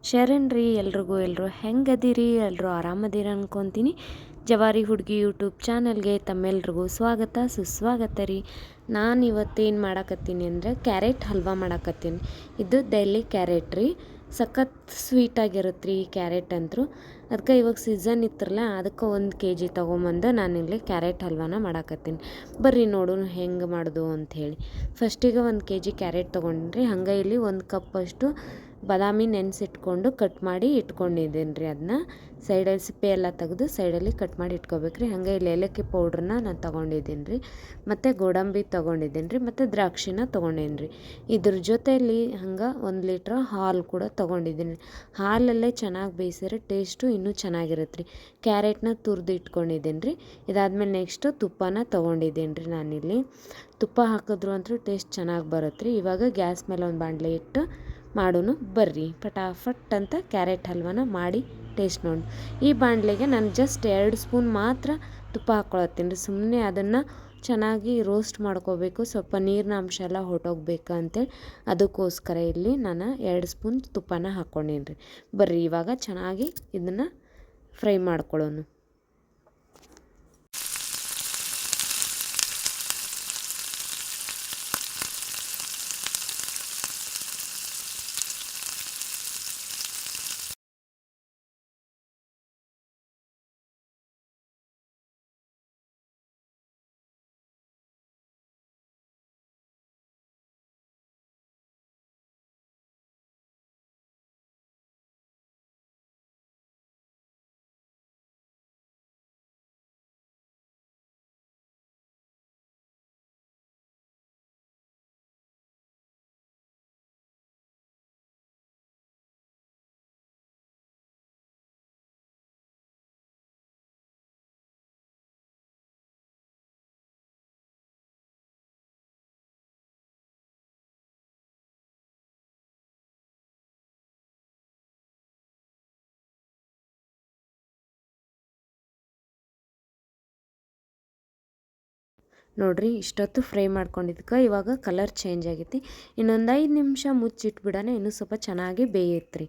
ಶರಣ್ ರೀ ಎಲ್ಲರೂ ಹೆಂಗದಿರಿ? ಎಲ್ಲರೂ ಆರಾಮದಿರಿ ಅನ್ಕೊತೀನಿ. ಜವಾರಿ ಹುಡುಗಿ ಯೂಟ್ಯೂಬ್ ಚಾನಲ್ಗೆ ತಮ್ಮೆಲ್ರಿಗೂ ಸ್ವಾಗತ ಸುಸ್ವಾಗತ ರೀ. ನಾನು ಇವತ್ತೇನು ಮಾಡಾಕತ್ತೀನಿ ಅಂದರೆ ಕ್ಯಾರೆಟ್ ಹಲ್ವಾ ಮಾಡಾಕತ್ತೀನಿ. ಇದು ಡೆಲ್ಲಿ ಕ್ಯಾರೆಟ್ ರೀ. ಸಖತ್ ಸ್ವೀಟಾಗಿರುತ್ತೆ ರೀ ಈ ಕ್ಯಾರೆಟ್ ಅಂತೂ. ಅದಕ್ಕೆ ಇವಾಗ ಸೀಸನ್ ಇತ್ತರಲ್ಲ, ಅದಕ್ಕೆ 1 kg ತೊಗೊಂಬಂದು ನಾನಿಲ್ಲಿ ಕ್ಯಾರೆಟ್ ಹಲ್ವಾನ ಮಾಡಾಕತ್ತೀನಿ. ಬರ್ರಿ ನೋಡೋಣ ಹೆಂಗೆ ಮಾಡೋದು ಅಂಥೇಳಿ. ಫಸ್ಟಿಗೆ 1 kg ಕ್ಯಾರೆಟ್ ತೊಗೊಂಡ್ರಿ. ಹಂಗೆ ಇಲ್ಲಿ 1 ಕಪ್ ಅಷ್ಟು ಬಾದಾಮಿ ನೆನೆಸಿಟ್ಕೊಂಡು ಕಟ್ ಮಾಡಿ ಇಟ್ಕೊಂಡಿದ್ದೀನಿ ರೀ. ಅದನ್ನ ಸೈಡಲ್ಲಿ ಸಿಪ್ಪೆ ಎಲ್ಲ ತೆಗೆದು ಸೈಡಲ್ಲಿ ಕಟ್ ಮಾಡಿ ಇಟ್ಕೋಬೇಕು ರೀ. ಹಾಗೆ ಇಲ್ಲಿ ಏಲಕ್ಕಿ ಪೌಡ್ರನ್ನ ನಾನು ತೊಗೊಂಡಿದ್ದೀನಿ ರೀ, ಮತ್ತು ಗೋಡಂಬಿ ತೊಗೊಂಡಿದ್ದೀನಿ ರೀ, ಮತ್ತು ದ್ರಾಕ್ಷಿನ ತೊಗೊಂಡೇನಿ ರೀ. ಇದ್ರ ಜೊತೆಯಲ್ಲಿ ಹಂಗೆ 1 ಲೀಟ್ರ್ ಹಾಲು ಕೂಡ ತೊಗೊಂಡಿದ್ದೀನಿ. ಹಾಲಲ್ಲೇ ಚೆನ್ನಾಗಿ ಬೇಯಿಸಿದ್ರೆ ಟೇಸ್ಟು ಇನ್ನೂ ಚೆನ್ನಾಗಿರುತ್ತೆ ರೀ. ಕ್ಯಾರೆಟ್ನ ತುರಿದು ಇಟ್ಕೊಂಡಿದ್ದೀನಿ ರೀ. ಇದಾದಮೇಲೆ ನೆಕ್ಸ್ಟು ತುಪ್ಪನ ತೊಗೊಂಡಿದ್ದೀನಿ ರೀ. ನಾನಿಲ್ಲಿ ತುಪ್ಪ ಹಾಕಿದ್ರು ಅಂತೂ ಟೇಸ್ಟ್ ಚೆನ್ನಾಗಿ ಬರುತ್ತೆ ರೀ. ಇವಾಗ ಗ್ಯಾಸ್ ಮೇಲೆ ಒಂದು ಬಾಣಲೆ ಇಟ್ಟು ಮಾಡೋಣ ಬರ್ರಿ. ಫಟಾಫಟ್ ಅಂತ ಕ್ಯಾರೆಟ್ ಹಲ್ವಾನ ಮಾಡಿ ಟೇಸ್ಟ್ ನೋಡಿ. ಈ ಬಾಣಲೆಗೆ ನಾನು ಜಸ್ಟ್ 2 ಸ್ಪೂನ್ ಮಾತ್ರ ತುಪ್ಪ ಹಾಕ್ಕೊಳತ್ತೀನಿ ರೀ. ಸುಮ್ಮನೆ ಅದನ್ನು ಚೆನ್ನಾಗಿ ರೋಸ್ಟ್ ಮಾಡ್ಕೋಬೇಕು, ಸ್ವಲ್ಪ ನೀರಿನ ಅಂಶ ಎಲ್ಲ ಹೊಟ್ಟೋಗ್ಬೇಕು ಅಂತೇಳಿ ಅದಕ್ಕೋಸ್ಕರ ಇಲ್ಲಿ ನಾನು 2 ಸ್ಪೂನ್ ತುಪ್ಪನ ಹಾಕ್ಕೊಂಡೀನಿ ರೀ. ಬರ್ರಿ ಇವಾಗ ಚೆನ್ನಾಗಿ ಇದನ್ನು ಫ್ರೈ ಮಾಡ್ಕೊಳ್ಳೋಣ. ನೋಡಿರಿ ಇಷ್ಟೊತ್ತು ಫ್ರೈ ಮಾಡ್ಕೊಂಡಿದ್ದಕ್ಕೆ ಇವಾಗ ಕಲರ್ ಚೇಂಜ್ ಆಗೈತಿ. ಇನ್ನೊಂದು 5 ನಿಮಿಷ ಮುಚ್ಚಿಟ್ಬಿಡೋಣ, ಇನ್ನೂ ಸ್ವಲ್ಪ ಚೆನ್ನಾಗಿ ಬೇಯತ್ರಿ.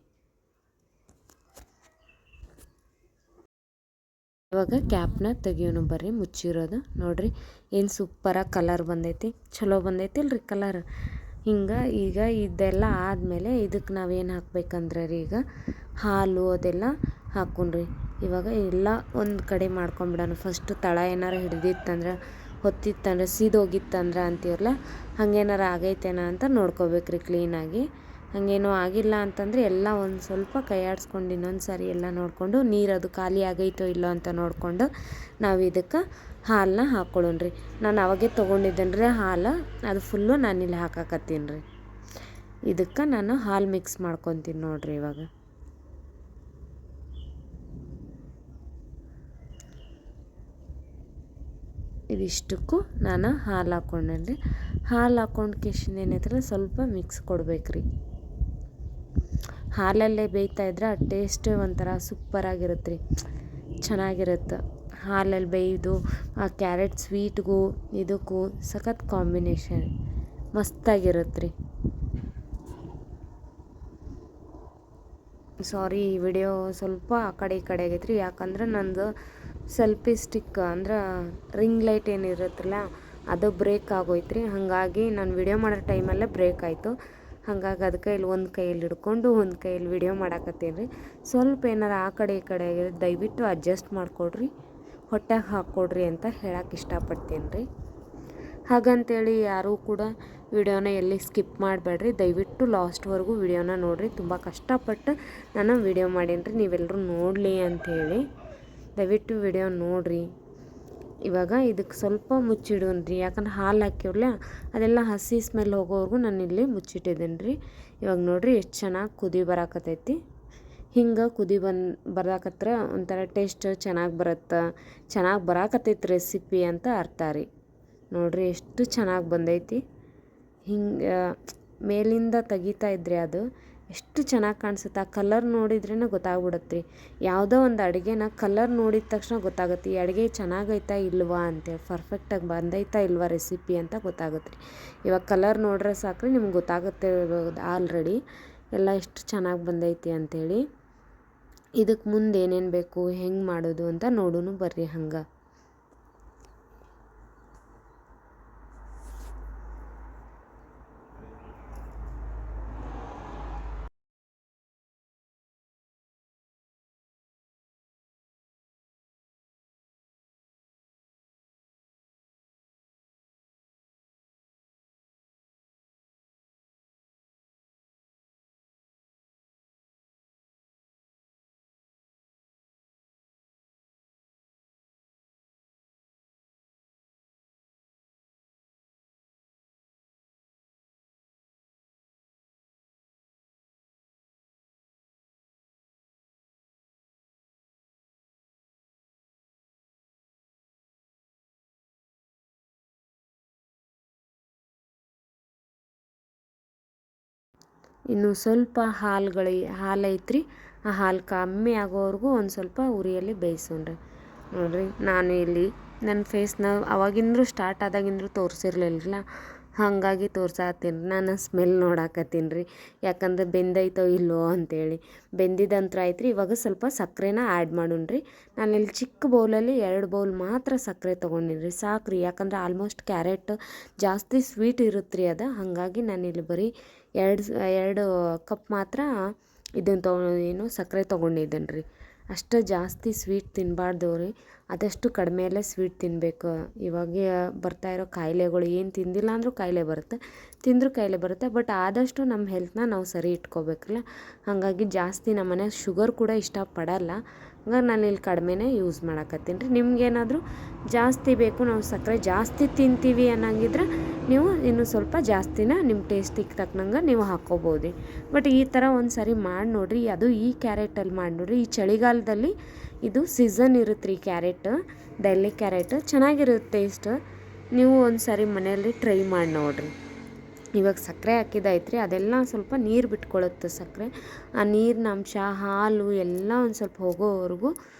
ಇವಾಗ ಕ್ಯಾಪ್ನ ತೆಗಿಯೋನು ಬರ್ರಿ, ಮುಚ್ಚಿರೋದು ನೋಡಿರಿ ಏನು ಸೂಪರಾಗಿ ಕಲರ್ ಬಂದೈತಿ. ಚಲೋ ಬಂದೈತಿ ಅಲ್ರಿ ಕಲರ್. ಹಿಂಗೆ ಈಗ ಇದೆಲ್ಲ ಆದಮೇಲೆ ಇದಕ್ಕೆ ನಾವೇನು ಹಾಕ್ಬೇಕಂದ್ರೆ ರೀ, ಈಗ ಹಾಲು ಅದೆಲ್ಲ ಹಾಕ್ಕೊಂಡ್ರಿ. ಇವಾಗ ಎಲ್ಲ ಒಂದು ಕಡೆ ಮಾಡ್ಕೊಂಬಿಡೋಣ. ಫಸ್ಟು ತಳ ಏನಾರು ಹಿಡ್ದಿತ್ತಂದ್ರೆ, ಹೊತ್ತಿತ್ತಂದ್ರೆ, ಸೀದೋಗಿತ್ತಂದ್ರೆ ಅಂತೀವಲ್ಲ, ಹಾಗೇನಾರು ಆಗೈತೇನ ಅಂತ ನೋಡ್ಕೋಬೇಕ್ರಿ ಕ್ಲೀನಾಗಿ. ಹಾಗೇನೋ ಆಗಿಲ್ಲ ಅಂತಂದರೆ ಎಲ್ಲ ಒಂದು ಸ್ವಲ್ಪ ಕೈ ಆಡಿಸ್ಕೊಂಡು ಇನ್ನೊಂದು ಸಾರಿ ಎಲ್ಲ ನೋಡಿಕೊಂಡು ನೀರು ಅದು ಖಾಲಿ ಆಗೈತೋ ಇಲ್ಲೋ ಅಂತ ನೋಡಿಕೊಂಡು ನಾವು ಇದಕ್ಕೆ ಹಾಲನ್ನ ಹಾಕ್ಕೊಳ್ಳೋಣ್ರಿ. ನಾನು ಅವಾಗೆ ತೊಗೊಂಡಿದ್ದೇನೆ ರೀ ಹಾಲು, ಅದು ಫುಲ್ಲು ನಾನಿಲ್ಲಿ ಹಾಕಾಕತ್ತೀನಿ ರೀ. ಇದಕ್ಕೆ ನಾನು ಹಾಲು ಮಿಕ್ಸ್ ಮಾಡ್ಕೊತೀನಿ ನೋಡಿರಿ. ಇವಾಗ ಇದಿಷ್ಟಕ್ಕೂ ನಾನು ಹಾಲು ಹಾಕ್ಕೊಂಡೇನಿ. ಹಾಲು ಹಾಕ್ಕೊಂಡು ಕಿಶನ್ ಏನೈತಲ್ಲ ಸ್ವಲ್ಪ ಮಿಕ್ಸ್ ಕೊಡ್ಬೇಕ್ರಿ. ಹಾಲಲ್ಲೇ ಬೇಯ್ತಾಯಿದ್ರೆ ಆ ಟೇಸ್ಟ್ ಒಂಥರ ಸೂಪರಾಗಿರುತ್ತೆ ರೀ, ಚೆನ್ನಾಗಿರುತ್ತೆ. ಹಾಲಲ್ಲಿ ಬೇಯ್ದು ಆ ಕ್ಯಾರೆಟ್ ಸ್ವೀಟ್ಗೂ ಇದಕ್ಕೂ ಸಖತ್ ಕಾಂಬಿನೇಷನ್ ಮಸ್ತಾಗಿರುತ್ತೆ ರೀ. ಸಾರಿ, ಈ ವಿಡಿಯೋ ಸ್ವಲ್ಪ ಆ ಕಡೆ ಈ ಕಡೆ ಆಗೈತೆ ರೀ, ಯಾಕಂದ್ರೆ ನಂದು ಸೆಲ್ಫಿ ಸ್ಟಿಕ್ ಅಂದ್ರೆ ರಿಂಗ್ ಲೈಟ್ ಏನಿರುತ್ತಲ್ಲ ಅದು ಬ್ರೇಕ್ ಆಗೋಯ್ತು ರೀ. ಹಾಗಾಗಿ ನಾನು ವಿಡಿಯೋ ಮಾಡೋ ಟೈಮಲ್ಲೇ ಬ್ರೇಕ್ ಆಯಿತು. ಹಾಗಾಗಿ ಅದಕ್ಕೆ ಇಲ್ಲಿ ಒಂದು ಕೈಯಲ್ಲಿ ಹಿಡ್ಕೊಂಡು ಒಂದು ಕೈಯಲ್ಲಿ ವಿಡಿಯೋ ಮಾಡಾಕತ್ತೀನಿ ರೀ. ಸ್ವಲ್ಪ ಏನಾರು ಆ ಕಡೆ ಈ ಕಡೆ ಆಗಿದೆ ದಯವಿಟ್ಟು ಅಡ್ಜಸ್ಟ್ ಮಾಡಿಕೊಡ್ರಿ, ಹೊಟ್ಟೆಗೆ ಹಾಕ್ಕೊಡ್ರಿ ಅಂತ ಹೇಳಕ್ಕೆ ಇಷ್ಟಪಡ್ತೀನಿ ರೀ. ಹಾಗಂತೇಳಿ ಯಾರೂ ಕೂಡ ವಿಡಿಯೋನ ಎಲ್ಲಿ ಸ್ಕಿಪ್ ಮಾಡಬೇಡ್ರಿ, ದಯವಿಟ್ಟು ಲಾಸ್ಟ್ವರೆಗೂ ವಿಡಿಯೋನ ನೋಡಿರಿ. ತುಂಬ ಕಷ್ಟಪಟ್ಟು ನಾನು ವಿಡಿಯೋ ಮಾಡೀನಿ ರೀ, ನೀವೆಲ್ಲರೂ ನೋಡಲಿ ಅಂಥೇಳಿ ದಯವಿಟ್ಟು ವಿಡಿಯೋ ನೋಡಿರಿ. ಇವಾಗ ಇದಕ್ಕೆ ಸ್ವಲ್ಪ ಮುಚ್ಚಿಡೋಣ್ರಿ, ಯಾಕಂದ್ರೆ ಹಾಲು ಹಾಕಿವ್ರಲ್ಲ ಅದೆಲ್ಲ ಹಸಿ ಸ್ಮೆಲ್ ಹೋಗೋವರೆಗೂ ನಾನು ಇಲ್ಲಿ ಮುಚ್ಚಿಟ್ಟಿದ್ದೀನಿ ರೀ. ಇವಾಗ ನೋಡಿರಿ ಎಷ್ಟು ಚೆನ್ನಾಗಿ ಕುದಿ ಬರಾಕತ್ತೈತಿ. ಹಿಂಗೆ ಕುದಿ ಬರಾಕತ್ರ ಒಂಥರ ಟೇಸ್ಟ್ ಚೆನ್ನಾಗಿ ಬರುತ್ತೆ, ಚೆನ್ನಾಗಿ ಬರಾಕತ್ತೈತಿ ರೆಸಿಪಿ ಅಂತ ಅರ್ಥ ರೀ. ನೋಡಿರಿ ಎಷ್ಟು ಚೆನ್ನಾಗಿ ಬಂದೈತಿ. ಹಿಂಗೆ ಮೇಲಿಂದ ತೆಗಿತಾ ಇದ್ರಿ ಅದು ಎಷ್ಟು ಚೆನ್ನಾಗಿ ಕಾಣಿಸುತ್ತೆ. ಆ ಕಲರ್ ನೋಡಿದ್ರೇ ಗೊತ್ತಾಗ್ಬಿಡುತ್ತೆ ರೀ. ಯಾವುದೋ ಒಂದು ಅಡುಗೆನ ಕಲರ್ ನೋಡಿದ ತಕ್ಷಣ ಗೊತ್ತಾಗುತ್ತೆ ಈ ಅಡುಗೆ ಚೆನ್ನಾಗೈತಾ ಇಲ್ವಾ ಅಂತೇಳಿ, ಪರ್ಫೆಕ್ಟಾಗಿ ಬಂದೈತಾ ಇಲ್ವಾ ರೆಸಿಪಿ ಅಂತ ಗೊತ್ತಾಗುತ್ತೆ ರೀ. ಇವಾಗ ಕಲರ್ ನೋಡ್ರೆ ಸಾಕ್ರಿ ನಿಮ್ಗೆ ಗೊತ್ತಾಗುತ್ತೆ ಆಲ್ರೆಡಿ. ಎಲ್ಲ ಎಷ್ಟು ಚೆನ್ನಾಗಿ ಬಂದೈತಿ ಅಂಥೇಳಿ. ಇದಕ್ಕೆ ಮುಂದೆ ಏನೇನು ಬೇಕು, ಹೆಂಗೆ ಮಾಡೋದು ಅಂತ ನೋಡೋಣ ಬರ್ರಿ ಹಂಗೆ. ಇನ್ನು ಸ್ವಲ್ಪ ಹಾಲೈತ್ರಿ, ಆ ಹಾಲು ಕಮ್ಮಿ ಆಗೋವರೆಗೂ ಒಂದು ಸ್ವಲ್ಪ ಉರಿಯಲ್ಲಿ ಬೇಯಿಸೋಣ್ರಿ. ನೋಡಿರಿ ನಾನು ಇಲ್ಲಿ ನನ್ನ ಫೇಸ್ನ ಅವಾಗಿಂದ್ರೂ ಸ್ಟಾರ್ಟ್ ಆದಾಗಿಂದ್ರೂ ತೋರಿಸಿರ್ಲಿಲ್ಲ, ಹಾಗಾಗಿ ತೋರ್ಸಾಕತ್ತೀನಿ. ನಾನು ಸ್ಮೆಲ್ ನೋಡಾಕತ್ತೀನಿ ರೀ, ಯಾಕಂದ್ರೆ ಬೆಂದೈತೋ ಇಲ್ಲೋ ಅಂಥೇಳಿ. ಬೆಂದಿದ್ದಂತ್ರ ಆಯ್ತು ರೀ. ಇವಾಗ ಸ್ವಲ್ಪ ಸಕ್ಕರೆನ ಆ್ಯಡ್ ಮಾಡೋಣ್ರಿ. ನಾನಿಲ್ಲಿ ಚಿಕ್ಕ ಬೌಲಲ್ಲಿ 2 ಬೌಲ್ ಮಾತ್ರ ಸಕ್ಕರೆ ತೊಗೊಂಡಿನಿ ಸಾಕು ರೀ, ಯಾಕಂದ್ರೆ ಆಲ್ಮೋಸ್ಟ್ ಕ್ಯಾರೆಟ್ ಜಾಸ್ತಿ ಸ್ವೀಟ್ ಇರುತ್ತೆ ರೀ ಅದು. ಹಾಗಾಗಿ ನಾನಿಲ್ಲಿ ಬರೀ 2 ಕಪ್ ಮಾತ್ರ ಇದನ್ನು ಸಕ್ಕರೆ ತೊಗೊಂಡಿದ್ದೇನೆ ರೀ. ಅಷ್ಟು ಜಾಸ್ತಿ ಸ್ವೀಟ್ ತಿನ್ನಬಾರ್ದು ರೀ, ಆದಷ್ಟು ಕಡಿಮೆಯಲ್ಲೇ ಸ್ವೀಟ್ ತಿನ್ನಬೇಕು. ಇವಾಗ ಬರ್ತಾ ಇರೋ ಕಾಯಿಲೆಗಳು, ಏನು ತಿಂದಿಲ್ಲ ಅಂದರೂ ಕಾಯಿಲೆ ಬರುತ್ತೆ, ತಿಂದರೂ ಕಾಯಿಲೆ ಬರುತ್ತೆ. ಬಟ್ ಆದಷ್ಟು ನಮ್ಮ ಹೆಲ್ತ್ನ ನಾವು ಸರಿ ಇಟ್ಕೋಬೇಕಲ್ಲ. ಹಾಗಾಗಿ ಜಾಸ್ತಿ ನಮ್ಮ ಮನೆಯಾಗ ಶುಗರ್ ಕೂಡ ಇಷ್ಟಪಡಲ್ಲ, ಹಂಗಾಗಿ ನಾನು ಇಲ್ಲಿ ಕಡಿಮೆನೇ ಯೂಸ್ ಮಾಡಕತ್ತೀನಿ ರೀ. ನಿಮ್ಗೇನಾದರೂ ಜಾಸ್ತಿ ಬೇಕು, ನಾವು ಸಕ್ಕರೆ ಜಾಸ್ತಿ ತಿಂತೀವಿ ಅನ್ನಂಗಿದ್ರೆ ನೀವು ಇನ್ನೂ ಸ್ವಲ್ಪ ಜಾಸ್ತಿನ ನಿಮ್ಮ ಟೇಸ್ಟಿಗೆ ತಕ್ಕನಂಗೆ ನೀವು ಹಾಕ್ಕೋಬೋದು. ಬಟ್ ಈ ಥರ ಒಂದು ಸರಿ ಮಾಡಿ ನೋಡಿರಿ, ಅದು ಈ ಕ್ಯಾರೆಟಲ್ಲಿ ಮಾಡಿ ನೋಡಿರಿ. ಈ ಚಳಿಗಾಲದಲ್ಲಿ ಇದು ಸೀಸನ್ ಇರುತ್ತೆ ರೀ ಕ್ಯಾರೆಟ್, ಡೆಲ್ಲಿ ಕ್ಯಾರೆಟ್ ಚೆನ್ನಾಗಿರುತ್ತೆ ಟೇಸ್ಟ್. ನೀವು ಒಂದು ಸರಿ ಮನೆಯಲ್ಲಿ ಟ್ರೈ ಮಾಡಿ ನೋಡಿರಿ. ಇವಾಗ ಸಕ್ಕರೆ ಹಾಕಿದ್ದಾಯ್ತು ರೀ, ಅದೆಲ್ಲ ಸ್ವಲ್ಪ ನೀರು ಬಿಟ್ಕೊಳ್ಳುತ್ತೆ ಸಕ್ಕರೆ. ಆ ನೀರಿನ ಅಂಶ, ಹಾಲು ಎಲ್ಲ ಒಂದು ಸ್ವಲ್ಪ ಹೋಗೋವರೆಗೂ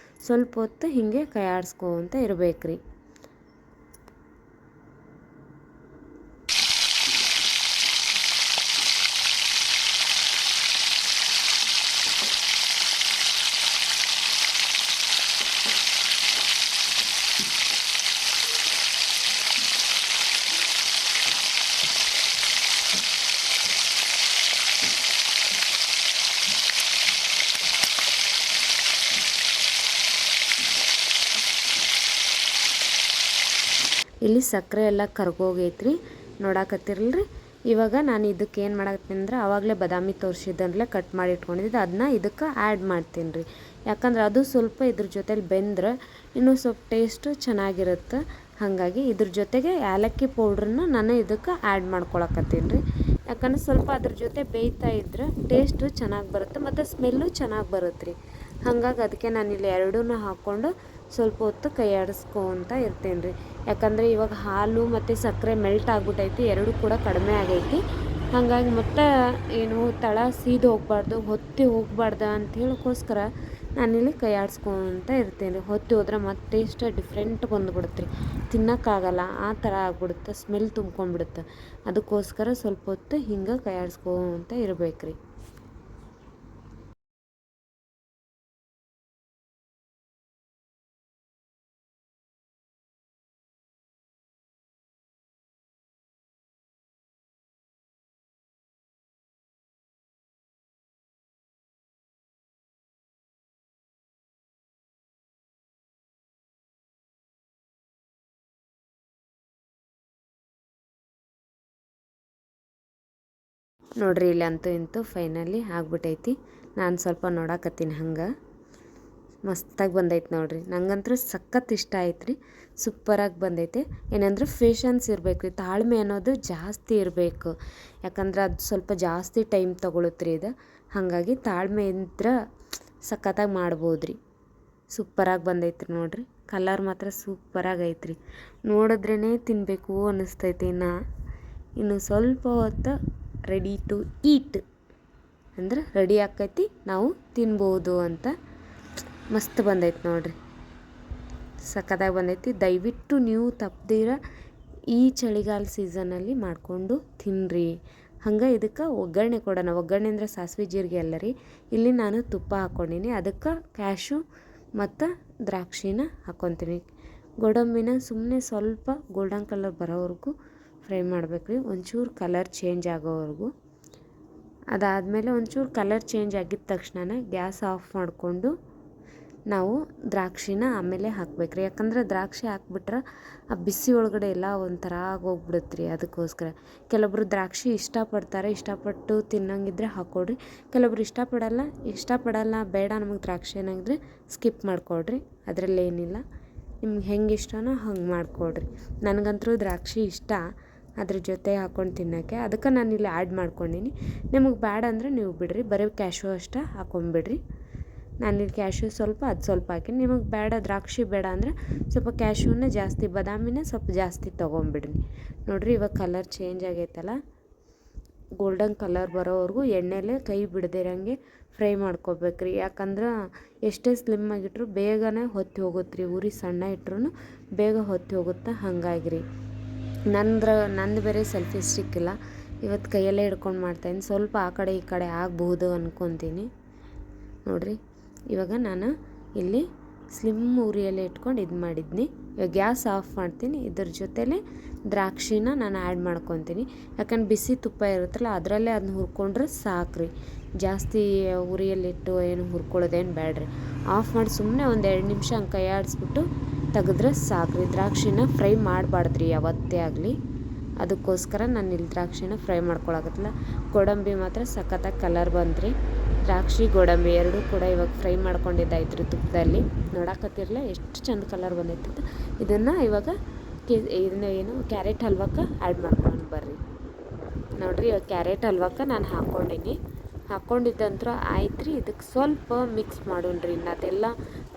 ಸ್ವಲ್ಪ ಹೊತ್ತು ಹೀಗೆ ಕೈ ಆಡಿಸ್ಕೊಂತ ಇರಬೇಕು ರೀ. ಇಲ್ಲಿ ಸಕ್ಕರೆ ಎಲ್ಲ ಕರ್ಗೋಗೈತ್ರಿ, ನೋಡಾಕತ್ತಿರಲ್ರಿ. ಇವಾಗ ನಾನು ಇದಕ್ಕೆ ಏನು ಮಾಡಾಕತ್ತೀನಿ ಅಂದ್ರೆ, ಆವಾಗಲೇ ಬಾದಾಮಿ ತೋರಿಸಿದ್ದನ್ನೇ ಕಟ್ ಮಾಡಿ ಇಟ್ಕೊಂಡಿದ್ದೆ, ಅದನ್ನ ಇದಕ್ಕೆ ಆ್ಯಡ್ ಮಾಡ್ತೀನಿ ರೀ. ಯಾಕಂದ್ರೆ ಅದು ಸ್ವಲ್ಪ ಇದ್ರ ಜೊತೆಲಿ ಬೆಂದ್ರೆ ಇನ್ನೂ ಸ್ವಲ್ಪ ಟೇಸ್ಟು ಚೆನ್ನಾಗಿರುತ್ತೆ. ಹಾಗಾಗಿ ಇದ್ರ ಜೊತೆಗೆ ಏಲಕ್ಕಿ ಪೌಡ್ರನ್ನ ನಾನು ಇದಕ್ಕೆ ಆ್ಯಡ್ ಮಾಡ್ಕೊಳಕತ್ತೀನಿ ರೀ. ಯಾಕಂದ್ರೆ ಸ್ವಲ್ಪ ಅದ್ರ ಜೊತೆ ಬೇಯ್ತಾ ಇದ್ರೆ ಟೇಸ್ಟು ಚೆನ್ನಾಗಿ ಬರುತ್ತೆ ಮತ್ತು ಸ್ಮೆಲ್ಲು ಚೆನ್ನಾಗಿ ಬರುತ್ತೆ ರೀ. ಹಾಗಾಗಿ ಅದಕ್ಕೆ ನಾನಿಲ್ಲಿ ಎರಡೂ ಹಾಕ್ಕೊಂಡು ಸ್ವಲ್ಪ ಹೊತ್ತು ಕೈ ಆಡಿಸ್ಕೊಂತ ಇರ್ತೇನೆ ರೀ. ಯಾಕಂದರೆ ಇವಾಗ ಹಾಲು ಮತ್ತು ಸಕ್ಕರೆ ಮೆಲ್ಟ್ ಆಗಿಬಿಟ್ಟೈತಿ, ಎರಡೂ ಕೂಡ ಕಡಿಮೆ ಆಗೈತಿ. ಹಾಗಾಗಿ ಮತ್ತೆ ಏನು ತಳ ಸೀದು ಹೋಗಬಾರ್ದು, ಹೊತ್ತಿ ಹೋಗಬಾರ್ದು ಅಂತ ಹೇಳೋಕ್ಕೋಸ್ಕರ ನಾನಿಲ್ಲಿ ಕೈ ಆಡಿಸ್ಕೊಂತ ಇರ್ತೇನೆ ರೀ. ಹೊತ್ತಿ ಹೋದ್ರೆ ಮತ್ತೆ ಟೇಸ್ಟ್ ಡಿಫ್ರೆಂಟ್ ಬಂದುಬಿಡುತ್ತೆ ರೀ, ತಿನ್ನೋಕ್ಕಾಗಲ್ಲ, ಆ ಥರ ಆಗ್ಬಿಡುತ್ತೆ, ಸ್ಮೆಲ್ ತುಂಬ್ಕೊಂಡ್ಬಿಡುತ್ತೆ. ಅದಕ್ಕೋಸ್ಕರ ಸ್ವಲ್ಪ ಹೊತ್ತು ಹಿಂಗೆ ಕೈ ಆಡಿಸ್ಕೊಂತ ಇರಬೇಕು ರೀ. ನೋಡ್ರಿ ಇಲ್ಲಿ ಅಂತೂ ಇಂತೂ ಫೈನಲಿ ಆಗ್ಬಿಟ್ಟೈತಿ. ನಾನು ಸ್ವಲ್ಪ ನೋಡಾಕತ್ತೀನಿ, ಹಂಗೆ ಮಸ್ತಾಗಿ ಬಂದೈತೆ ನೋಡ್ರಿ. ನಂಗಂತೂ ಸಖತ್ ಇಷ್ಟ ಆಯ್ತು ರೀ, ಸೂಪರಾಗಿ ಬಂದೈತೆ. ಏನಂದ್ರೆ ಪೇಷನ್ಸ್ ಇರಬೇಕು ರೀ, ತಾಳ್ಮೆ ಅನ್ನೋದು ಜಾಸ್ತಿ ಇರಬೇಕು. ಯಾಕಂದ್ರೆ ಅದು ಸ್ವಲ್ಪ ಜಾಸ್ತಿ ಟೈಮ್ ತೊಗೊಳುತ್ತೆ ರೀ ಇದು. ಹಾಗಾಗಿ ತಾಳ್ಮೆ ಇದ್ರೆ ಸಖತ್ತಾಗಿ ಮಾಡ್ಬೋದು ರೀ. ಸೂಪರಾಗಿ ಬಂದೈತೆ ರೀ ನೋಡಿರಿ. ಕಲರ್ ಮಾತ್ರ ಸೂಪರಾಗಿ ಐತ್ರಿ, ನೋಡಿದ್ರೇ ತಿನ್ನಬೇಕು ಅನ್ನಿಸ್ತೈತಿ. ಇನ್ನು ಸ್ವಲ್ಪ ಹೊತ್ತು ರೆಡಿ ಟು ಈಟ್ ಅಂದ್ರೆ ರೆಡಿ ಆಕೈತಿ, ನಾವು ತಿನ್ಬೋದು ಅಂತ. ಮಸ್ತ್ ಬಂದೈತೆ ನೋಡಿರಿ, ಸಖತ್ತಾಗಿ ಬಂದೈತಿ. ದಯವಿಟ್ಟು ನೀವು ತಪ್ಪದಿರ ಈ ಚಳಿಗಾಲ ಸೀಸನಲ್ಲಿ ಮಾಡಿಕೊಂಡು ತಿನ್ನಿರಿ. ಹಂಗೆ ಇದಕ್ಕೆ ಒಗ್ಗರಣೆ ಕೊಡೋಣ. ಒಗ್ಗರಣೆ ಅಂದರೆ ಸಾಸಿವೆ ಜೀರಿಗೆ ಅಲ್ಲ ರೀ. ಇಲ್ಲಿ ನಾನು ತುಪ್ಪ ಹಾಕ್ಕೊಂಡೀನಿ. ಅದಕ್ಕೆ ಕ್ಯಾಶು ಮತ್ತು ದ್ರಾಕ್ಷಿನ ಹಾಕ್ಕೊತೀನಿ. ಗೋಡಂಬಿನ ಸುಮ್ಮನೆ ಸ್ವಲ್ಪ ಗೋಲ್ಡನ್ ಕಲರ್ ಬರೋವರೆಗೂ ಫ್ರೈ ಮಾಡ್ಬೇಕು ರೀ, ಒಂಚೂರು ಕಲರ್ ಚೇಂಜ್ ಆಗೋವರೆಗೂ. ಅದಾದಮೇಲೆ ಒಂಚೂರು ಕಲರ್ ಚೇಂಜ್ ಆಗಿದ್ದ ತಕ್ಷಣ ಗ್ಯಾಸ್ ಆಫ್ ಮಾಡಿಕೊಂಡು ನಾವು ದ್ರಾಕ್ಷಿನ ಆಮೇಲೆ ಹಾಕ್ಬೇಕು ರೀ. ಯಾಕಂದ್ರೆ ದ್ರಾಕ್ಷಿ ಹಾಕ್ಬಿಟ್ರೆ ಆ ಬಿಸಿ ಒಳಗಡೆ ಎಲ್ಲ ಒಂಥರ ಆಗೋಗ್ಬಿಡುತ್ತೆ ರೀ. ಅದಕ್ಕೋಸ್ಕರ ಕೆಲವೊಬ್ರು ದ್ರಾಕ್ಷಿ ಇಷ್ಟಪಟ್ಟು ತಿನ್ನಂಗಿದ್ರೆ ಹಾಕ್ಕೊಡ್ರಿ. ಕೆಲವೊಬ್ರು ಇಷ್ಟಪಡಲ್ಲ ಬೇಡ ನಮಗೆ ದ್ರಾಕ್ಷಿ ಏನಾಗಿದ್ರೆ ಸ್ಕಿಪ್ ಮಾಡಿಕೊಡ್ರಿ, ಅದರಲ್ಲಿ ಏನಿಲ್ಲ. ನಿಮ್ಗೆ ಹೆಂಗೆ ಇಷ್ಟನೋ ಹಂಗೆ ಮಾಡಿಕೊಡ್ರಿ. ನನಗಂತೂ ದ್ರಾಕ್ಷಿ ಇಷ್ಟ ಅದ್ರ ಜೊತೆ ಹಾಕ್ಕೊಂಡು ತಿನ್ನೋಕ್ಕೆ, ಅದಕ್ಕೆ ನಾನು ಇಲ್ಲಿ ಆ್ಯಡ್ ಮಾಡ್ಕೊಂಡೀನಿ. ನಿಮಗೆ ಬೇಡ ಅಂದರೆ ನೀವು ಬಿಡಿರಿ, ಬರೀ ಕ್ಯಾಶು ಅಷ್ಟೇ ಹಾಕ್ಕೊಂಬಿಡ್ರಿ. ನಾನಿಲ್ಲಿ ಕ್ಯಾಶು ಸ್ವಲ್ಪ ಅದು ಸ್ವಲ್ಪ ಹಾಕಿ, ನಿಮಗೆ ಬೇಡ ದ್ರಾಕ್ಷಿ ಬೇಡ ಅಂದರೆ ಸ್ವಲ್ಪ ಕ್ಯಾಶುವನ್ನ ಜಾಸ್ತಿ, ಬಾದಾಮಿನ ಸ್ವಲ್ಪ ಜಾಸ್ತಿ ತೊಗೊಂಬಿಡ್ರಿ. ನೋಡಿರಿ ಇವಾಗ ಕಲರ್ ಚೇಂಜ್ ಆಗೈತಲ್ಲ, ಗೋಲ್ಡನ್ ಕಲರ್ ಬರೋವರೆಗೂ ಎಣ್ಣೆಲೆ ಕೈ ಬಿಡದಿರಂಗೆ ಫ್ರೈ ಮಾಡ್ಕೋಬೇಕು ರೀ. ಯಾಕಂದ್ರೆ ಎಷ್ಟೇ ಸ್ಲಿಮ್ ಆಗಿಟ್ರು ಬೇಗನೆ ಹೊತ್ತಿ ಹೋಗುತ್ತೆ ರೀ. ಉರಿ ಸಣ್ಣ ಇಟ್ರು ಬೇಗ ಹೊತ್ತಿ ಹೋಗುತ್ತೆ. ಹಾಗಾಗಿ ನಂದು ಬೇರೆ ಸೆಲ್ಫಿ ಸ್ಟಿಕ್ ಇಲ್ಲ, ಇವತ್ತು ಕೈಯಲ್ಲೇ ಹಿಡ್ಕೊಂಡು ಮಾಡ್ತಾಯಿದ್ದೀನಿ. ಸ್ವಲ್ಪ ಆ ಕಡೆ ಈ ಕಡೆ ಆಗ್ಬೋದು ಅಂದ್ಕೊತೀನಿ. ನೋಡಿರಿ ಇವಾಗ ನಾನು ಇಲ್ಲಿ ಸ್ಲಿಮ್ ಉರಿಯಲ್ಲೇ ಇಟ್ಕೊಂಡು ಇದು ಮಾಡಿದ್ನಿ. ಇವಾಗ ಗ್ಯಾಸ್ ಆಫ್ ಮಾಡ್ತೀನಿ. ಇದ್ರ ಜೊತೆಲೇ ದ್ರಾಕ್ಷಿನ ನಾನು ಆ್ಯಡ್ ಮಾಡ್ಕೊತೀನಿ. ಯಾಕಂದ್ರೆ ಬಿಸಿ ತುಪ್ಪ ಇರುತ್ತಲ್ಲ ಅದರಲ್ಲೇ ಅದನ್ನ ಹುರ್ಕೊಂಡ್ರೆ ಸಾಕ್ರಿ. ಜಾಸ್ತಿ ಉರಿಯಲ್ಲಿಟ್ಟು ಏನು ಹುರ್ಕೊಳ್ಳೋದೇನು ಬೇಡ್ರಿ. ಆಫ್ ಮಾಡಿ ಸುಮ್ಮನೆ ಒಂದು 2 ನಿಮಿಷ ಹಂಗೆ ಕೈ ಆಡಿಸ್ಬಿಟ್ಟು ತೆಗೆದ್ರೆ ಸಾಕ್ರಿ. ದ್ರಾಕ್ಷಿನ ಫ್ರೈ ಮಾಡಬಾರ್ದ್ರಿ ಯಾವತ್ತೇ ಆಗಲಿ. ಅದಕ್ಕೋಸ್ಕರ ನಾನು ಇಲ್ಲಿ ದ್ರಾಕ್ಷಿನ ಫ್ರೈ ಮಾಡ್ಕೊಳಕತ್ತಲ್ಲ. ಗೋಡಂಬಿ ಮಾತ್ರ ಸಖತ್ತಾಗಿ ಕಲರ್ ಬಂದ್ರಿ. ದ್ರಾಕ್ಷಿ ಗೋಡಂಬಿ ಎರಡೂ ಕೂಡ ಇವಾಗ ಫ್ರೈ ಮಾಡ್ಕೊಂಡಿದ್ದಾಯ್ತು ತುಪ್ಪದಲ್ಲಿ. ನೋಡಕತ್ತಿರಲ್ಲ ಎಷ್ಟು ಚಂದ ಕಲರ್ ಬಂದೈತೆ. ಇದನ್ನು ಇವಾಗ ಏನು ಕ್ಯಾರೆಟ್ ಹಲ್ವಕ್ಕೆ ಆ್ಯಡ್ ಮಾಡ್ಕೊಂಡು ಬರ್ರಿ. ನೋಡಿರಿ ಇವಾಗ ಕ್ಯಾರೆಟ್ ಹಲ್ವಕ್ಕೆ ನಾನು ಹಾಕ್ಕೊಂಡಿದ್ದಂತ್ರ ಆಯ್ತು ರೀ. ಇದಕ್ಕೆ ಸ್ವಲ್ಪ ಮಿಕ್ಸ್ ಮಾಡೋಣ್ರಿ. ಅದೆಲ್ಲ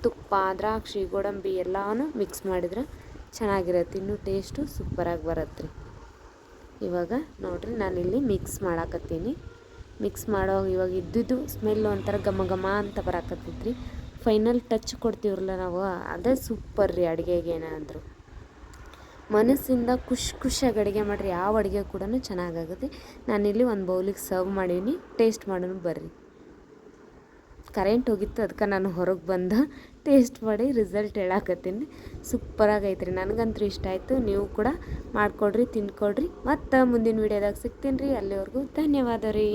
ತುಪ್ಪ ದ್ರಾಕ್ಷಿ ಗೋಡಂಬಿ ಎಲ್ಲನೂ ಮಿಕ್ಸ್ ಮಾಡಿದ್ರೆ ಚೆನ್ನಾಗಿರತ್ತೆ, ಇನ್ನೂ ಟೇಸ್ಟು ಸೂಪರಾಗಿ ಬರತ್ತೆ ರೀ. ಇವಾಗ ನೋಡಿರಿ ನಾನಿಲ್ಲಿ ಮಿಕ್ಸ್ ಮಾಡಾಕತ್ತೀನಿ. ಮಿಕ್ಸ್ ಮಾಡೋ ಇವಾಗ ಇದ್ದಿದ್ದು ಸ್ಮೆಲ್ ಒಂಥರ ಘಮ ಅಂತ ಬರಾಕತ್ತೈತ್ರಿ. ಫೈನಲ್ ಟಚ್ ಕೊಡ್ತೀವ್ರಲ್ಲ ನಾವು, ಅದೇ ಸೂಪರ್ ರೀ. ಅಡುಗೆಗೇನಾದರೂ ಮನಸ್ಸಿಂದ ಖುಷಿಯಾಗಿ ಅಡುಗೆ ಮಾಡಿರಿ, ಯಾವ ಅಡುಗೆ ಕೂಡ ಚೆನ್ನಾಗಾಗುತ್ತೆ. ನಾನಿಲ್ಲಿ ಒಂದು ಬೌಲಿಗೆ ಸರ್ವ್ ಮಾಡೀನಿ, ಟೇಸ್ಟ್ ಮಾಡೋಣ ಬರ್ರಿ. ಕರೆಂಟ್ ಹೋಗಿತ್ತು, ಅದಕ್ಕೆ ನಾನು ಹೊರಗೆ ಬಂದು ಟೇಸ್ಟ್ ಮಾಡಿ ರಿಸಲ್ಟ್ ಹೇಳಾಕತ್ತೀನಿ. ಸೂಪರಾಗೈತೆ ರೀ. ನನಗಂತೂ ಇಷ್ಟ ಆಯಿತು. ನೀವು ಕೂಡ ಮಾಡಿಕೊಡ್ರಿ, ತಿನ್ಕೊಡ್ರಿ. ಮತ್ತು ಮುಂದಿನ ವೀಡಿಯೋದಾಗ ಸಿಗ್ತೀನಿ ರೀ. ಅಲ್ಲಿವರೆಗೂ ಧನ್ಯವಾದ ರೀ.